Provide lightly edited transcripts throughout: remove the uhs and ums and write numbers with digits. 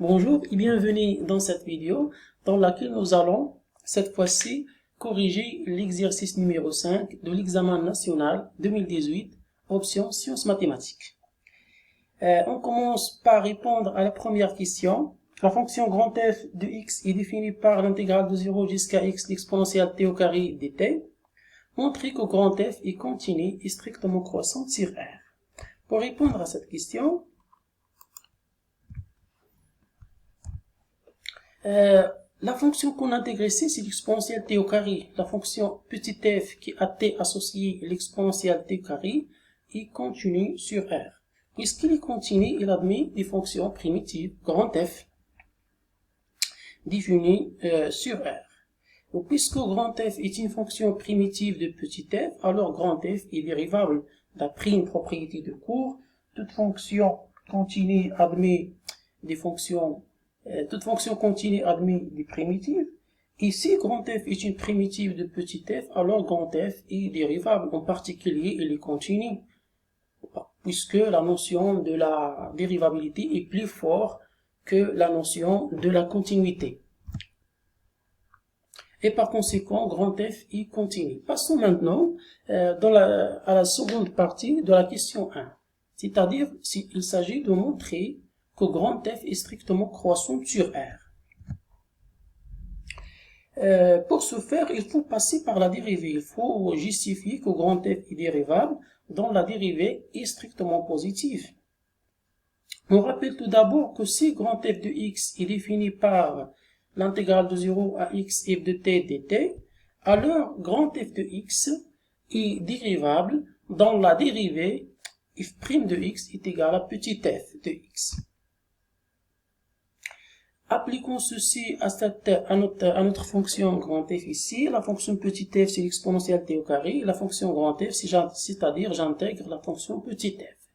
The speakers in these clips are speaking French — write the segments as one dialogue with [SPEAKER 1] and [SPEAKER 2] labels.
[SPEAKER 1] Bonjour et bienvenue dans cette vidéo dans laquelle nous allons cette fois-ci corriger l'exercice numéro 5 de l'examen national 2018, option sciences mathématiques. On commence par répondre à la première question. La fonction grand F de x est définie par l'intégrale de 0 jusqu'à x l'exponentielle t au carré dt. Montrez que grand F est continu et strictement croissante sur R. Pour répondre à cette question, la fonction qu'on intègre ici, c'est l'exponentielle t au carré. La fonction petit f qui a t associé l'exponentielle t au carré est continue sur R. Puisqu'il est continu, il admet des fonctions primitives, grand F, définies sur R. Donc, puisque grand F est une fonction primitive de petit f, alors grand F est dérivable d'après une propriété de cours. Toute fonction continue admet des fonctions toute fonction continue admet des primitives. Et si grand F est une primitive de petit f, alors grand F est dérivable. En particulier, il est continu, puisque la notion de la dérivabilité est plus forte que la notion de la continuité. Et par conséquent, grand F est continu. Passons maintenant à la seconde partie de la question 1. C'est-à-dire, s'il s'agit de montrer que grand F est strictement croissant sur R. Pour ce faire, il faut passer par la dérivée. Il faut justifier que grand F est dérivable dont la dérivée est strictement positive. On rappelle tout d'abord que si grand F de x est défini par l'intégrale de 0 à x f de t dt, alors grand F de x est dérivable dont la dérivée f' de x est égale à petit f de x. Appliquons ceci à notre fonction grand F ici. La fonction petit f, c'est l'exponentielle t au carré. La fonction grand F, c'est-à-dire j'intègre la fonction petit f.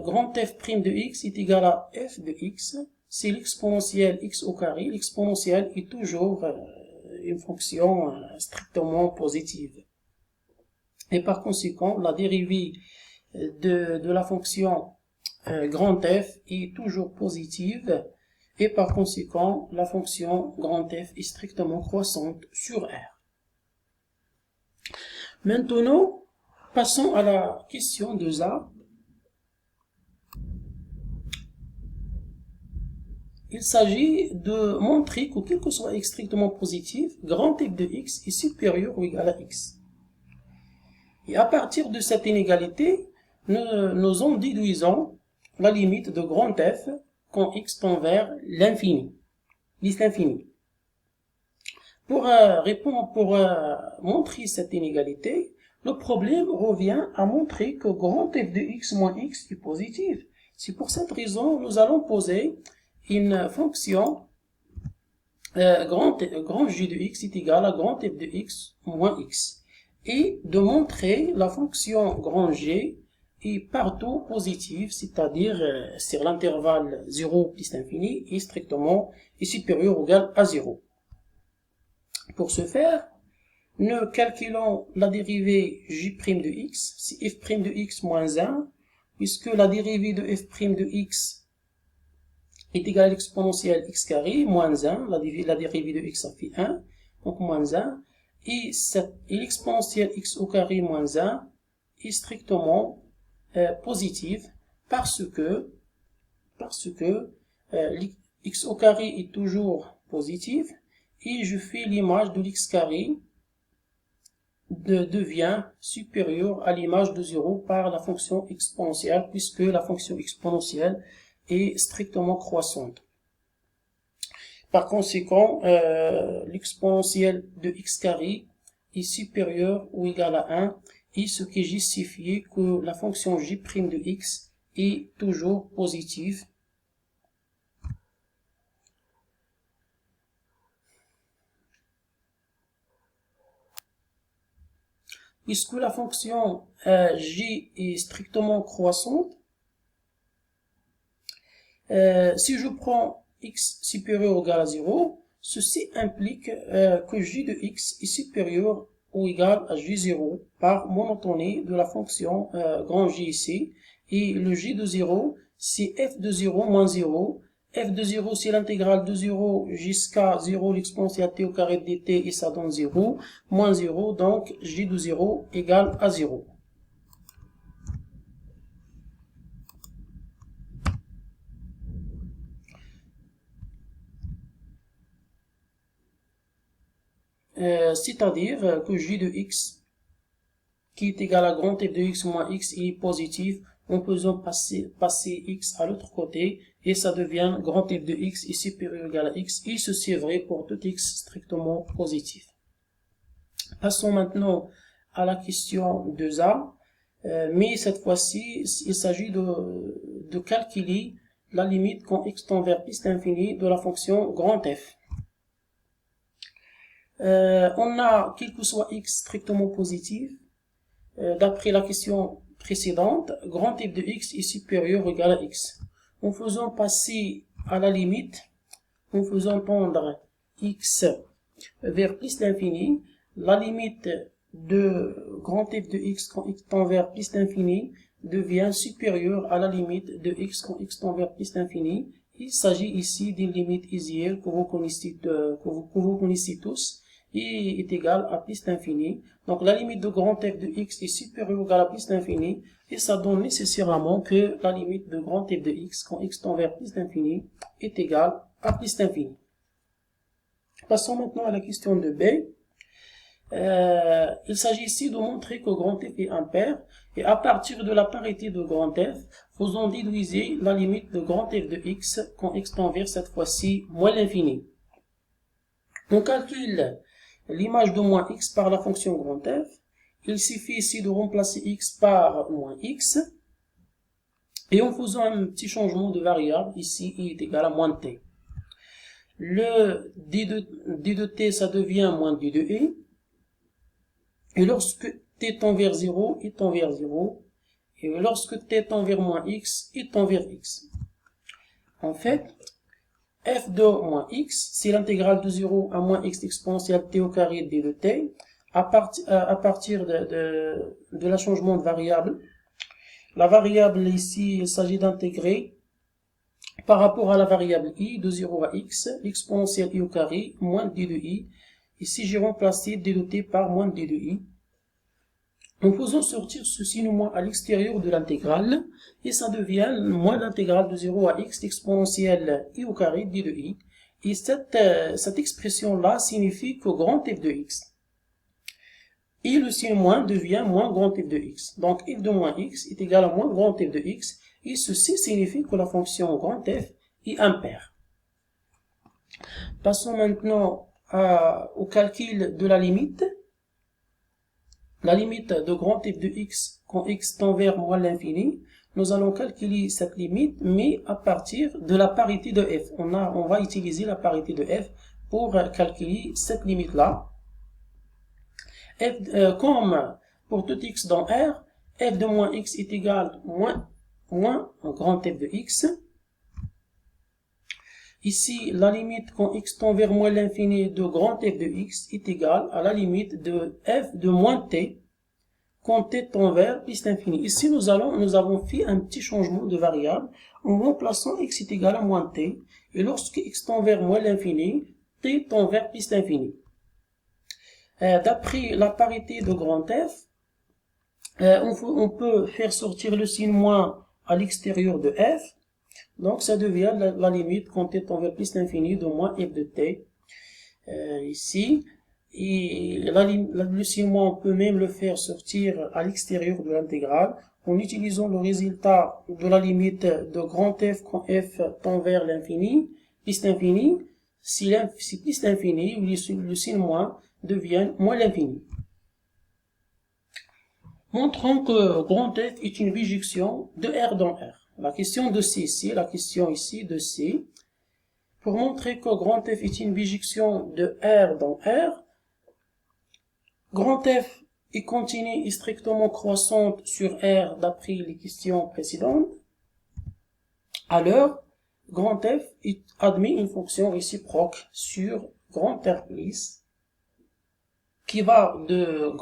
[SPEAKER 1] Grand F' de x est égal à f de x. C'est l'exponentielle x au carré. L'exponentielle est toujours une fonction strictement positive. Et par conséquent, la dérivée de la fonction grand F est toujours positive et par conséquent la fonction grand F est strictement croissante sur R. Maintenant, passons à la question 2a. Il s'agit de montrer que quel que soit x strictement positif, grand F de x est supérieur ou égal à x. Et à partir de cette inégalité, nous en déduisons la limite de grand F quand x tend vers l'infini, l'infini. Pour montrer cette inégalité, le problème revient à montrer que grand F de x moins x est positif. C'est pour cette raison nous allons poser une fonction grand G de x est égal à grand F de x moins x et de montrer la fonction grand G est partout positive, c'est-à-dire sur l'intervalle 0 plus infini est strictement supérieur ou égal à 0. Pour ce faire, nous calculons la dérivée J' de x, c'est f' de x moins 1, puisque la dérivée de f' de x est égale à l'exponentielle x carré moins 1, la dérivée de x ça fait 1, donc moins 1, et l'exponentielle x au carré moins 1 est strictement positive parce que x au carré est toujours positif et je fais l'image de l'ex carré devient supérieure à l'image de 0 par la fonction exponentielle puisque la fonction exponentielle est strictement croissante. Par conséquent, l'exponentielle de x carré est supérieure ou égale à 1 et ce qui justifie que la fonction J' de x est toujours positive. Puisque la fonction J est strictement croissante, si je prends x supérieur ou égal à 0, ceci implique que J de x est supérieur ou égal à J0 par monotonie de la fonction grand J ici. Et le J de 0, c'est f de 0 moins 0. F de 0, c'est l'intégrale de 0 jusqu'à 0, l'exponentielle t au carré de dt, et ça donne 0, moins 0, donc g de 0 égale à 0. C'est-à-dire que g de x, qui est égal à grand f de x moins x, est positif en faisant passer x à l'autre côté, et ça devient grand f de x est supérieur ou égal à x, et ceci est vrai pour tout x strictement positif. Passons maintenant à la question 2a, mais cette fois-ci, il s'agit de calculer la limite quand x tend vers plus l'infini de la fonction grand f. On a, quel que soit x strictement positif, d'après la question précédente, grand f de x est supérieur ou égal à x. En faisant passer à la limite, en faisant tendre x vers plus l'infini, la limite de grand f de x quand x tend vers plus l'infini devient supérieure à la limite de x quand x tend vers plus l'infini. Il s'agit ici d'une limite usuelle que vous connaissez tous, et est égale à plus l'infini. Donc la limite de grand f de x est supérieure ou égale à plus l'infini, et ça donne nécessairement que la limite de grand f de x quand x tend vers plus l'infini est égale à plus l'infini. Passons maintenant à la question de B. Il s'agit ici de montrer que grand f est impair, et à partir de la parité de grand f, faisons déduire la limite de grand f de x quand x tend vers cette fois-ci moins l'infini. On calcule l'image de moins x par la fonction grand f. Il suffit ici de remplacer x par moins x, et en faisant un petit changement de variable, ici i est égal à moins t. Le d de t, ça devient moins d de i, et lorsque t tend vers 0, il tend vers 0, et lorsque t tend vers moins x, il tend vers x. En fait, f de moins x, c'est l'intégrale de 0 à moins x exponentielle t au carré d de t, à partir de la changement de variable. La variable ici, il s'agit d'intégrer par rapport à la variable i de 0 à x, l'exponentielle i au carré, moins d de i. Ici, j'ai remplacé d de t par moins d de i. En faisant sortir ce signe moins à l'extérieur de l'intégrale, et ça devient moins l'intégrale de 0 à x, l'exponentielle i au carré d de i. Et cette expression-là signifie que grand f de x. Et le signe moins devient moins grand f de x. Donc f de moins x est égal à moins grand f de x, et ceci signifie que la fonction grand f est impaire. Passons maintenant au calcul de la limite. La limite de grand f de x quand x tend vers moins l'infini, nous allons calculer cette limite, mais à partir de la parité de f. On va utiliser la parité de f pour calculer cette limite-là. Comme pour tout x dans R, f de moins x est égal à moins grand f de x. Ici, la limite quand x tend vers moins l'infini de grand f de x est égale à la limite de f de moins t quand t tend vers plus l'infini. Ici, nous avons fait un petit changement de variable en remplaçant x est égal à moins t, et lorsque x tend vers moins l'infini, t tend vers plus l'infini. D'après la parité de grand f, on peut faire sortir le signe moins à l'extérieur de f, donc ça devient la limite quand t tend vers plus l'infini de moins f de t, ici, et le signe moins on peut même le faire sortir à l'extérieur de l'intégrale en utilisant le résultat de la limite de grand f quand f tend vers l'infini, plus l'infini, si plus l'infini, le signe moins devient moins l'infini. Montrons que grand f est une bijection de R dans R. La question de C ici, la question ici de C. Pour montrer que grand f est une bijection de R dans R, grand f est continue et strictement croissante sur R d'après les questions précédentes. Alors, grand f admet une fonction réciproque sur grand R plus qui va de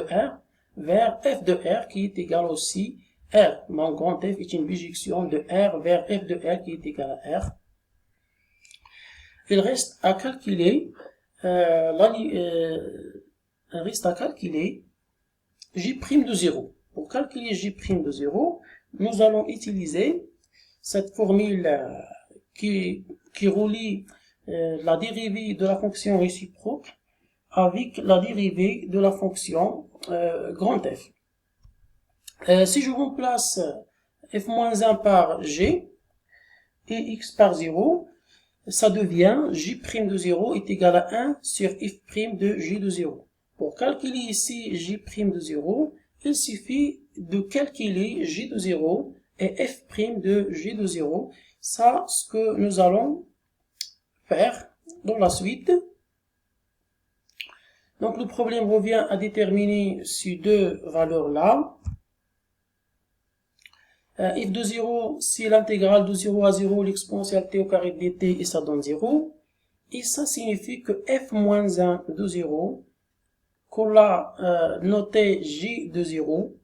[SPEAKER 1] R vers f de R qui est égal aussi R, mon grand F est une bijection de R vers f de R qui est égal à R. Il reste à calculer J' de 0. Pour calculer J' de 0, nous allons utiliser cette formule qui relie la dérivée de la fonction réciproque avec la dérivée de la fonction grand F. Si je remplace f-1 par g et x par 0, ça devient J' de 0 est égal à 1 sur f' de J de 0. Pour calculer ici J' de 0, il suffit de calculer J de 0 et f' de J de 0. Ça, ce que nous allons faire dans la suite. Donc le problème revient à déterminer ces deux valeurs-là. F de 0, c'est l'intégrale de 0 à 0, l'exponentielle t au carré dt, et ça donne 0. Et ça signifie que f-1 de 0, qu'on l'a noté j de 0,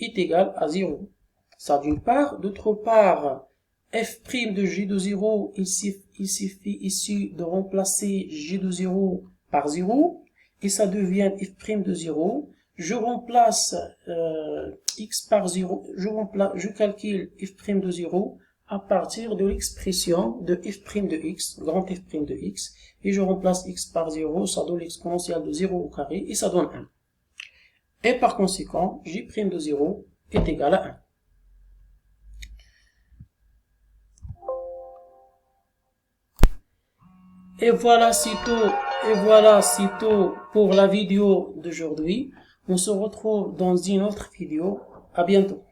[SPEAKER 1] est égal à 0. Ça d'une part. D'autre part, f' de j de 0, il suffit ici de remplacer j de 0 par 0, et ça devient f' de 0. Je remplace x par 0, je calcule f' de 0 à partir de l'expression de f' de x, grand f' de x, et je remplace x par 0, ça donne l'exponentielle de 0 au carré, et ça donne 1. Et par conséquent, J' de 0 est égal à 1. Et voilà, c'est tout pour la vidéo d'aujourd'hui. On se retrouve dans une autre vidéo. À bientôt.